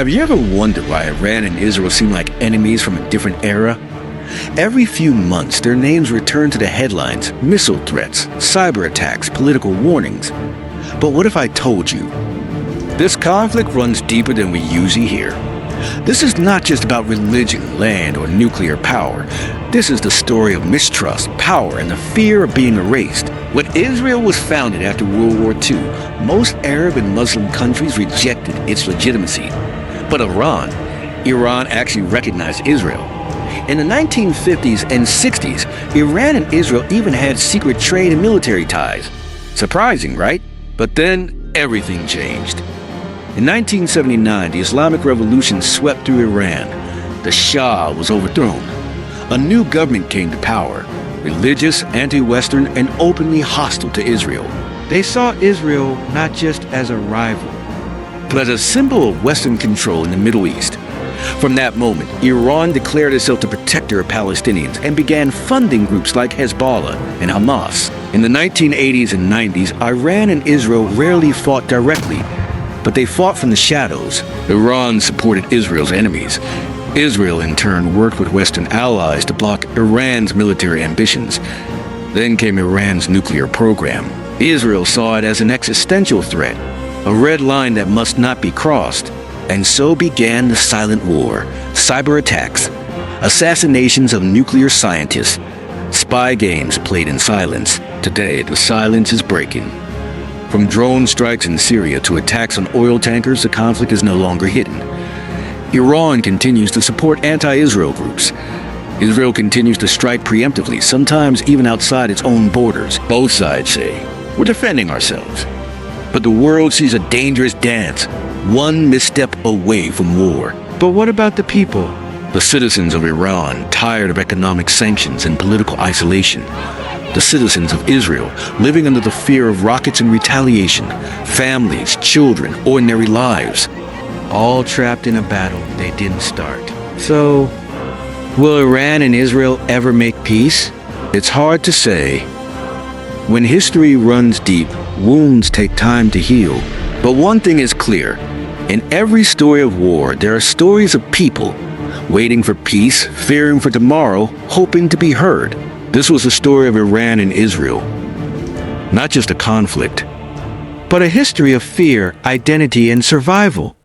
Have you ever wondered why Iran and Israel seem like enemies from a different era? Every few months, their names return to the headlines: missile threats, cyber attacks, political warnings. But what if I told you? This conflict runs deeper than we usually hear. This is not just about religion, land, or nuclear power. This is the story of mistrust, power, and the fear of being erased. When Israel was founded after World War II, most Arab and Muslim countries rejected its legitimacy. But Iran actually recognized Israel. In the 1950s and 60s, Iran and Israel even had secret trade and military ties. Surprising, right? But then everything changed. In 1979, the Islamic Revolution swept through Iran. The Shah was overthrown. A new government came to power, religious, anti-Western, and openly hostile to Israel. They saw Israel not just as a rival, but as a symbol of Western control in the Middle East. From that moment, Iran declared itself to protect their Palestinians and began funding groups like Hezbollah and Hamas. In the 1980s and 90s, Iran and Israel rarely fought directly, but they fought from the shadows. Iran supported Israel's enemies. Israel, in turn, worked with Western allies to block Iran's military ambitions. Then came Iran's nuclear program. Israel saw it as an existential threat, a red line that must not be crossed. And so began the silent war: cyber attacks, assassinations of nuclear scientists, spy games played in silence. Today, the silence is breaking. From drone strikes in Syria to attacks on oil tankers, the conflict is no longer hidden. Iran continues to support anti-Israel groups. Israel continues to strike preemptively, sometimes even outside its own borders. Both sides say, "We're defending ourselves." But the world sees a dangerous dance, one misstep away from war. But what about the people? The citizens of Iran, tired of economic sanctions and political isolation. The citizens of Israel, living under the fear of rockets and retaliation. Families, children, ordinary lives. All trapped in a battle they didn't start. So, will Iran and Israel ever make peace? It's hard to say. When history runs deep, wounds take time to heal. But one thing is clear. In every story of war, there are stories of people waiting for peace, fearing for tomorrow, hoping to be heard. This was the story of Iran and Israel. Not just a conflict, but a history of fear, identity, and survival.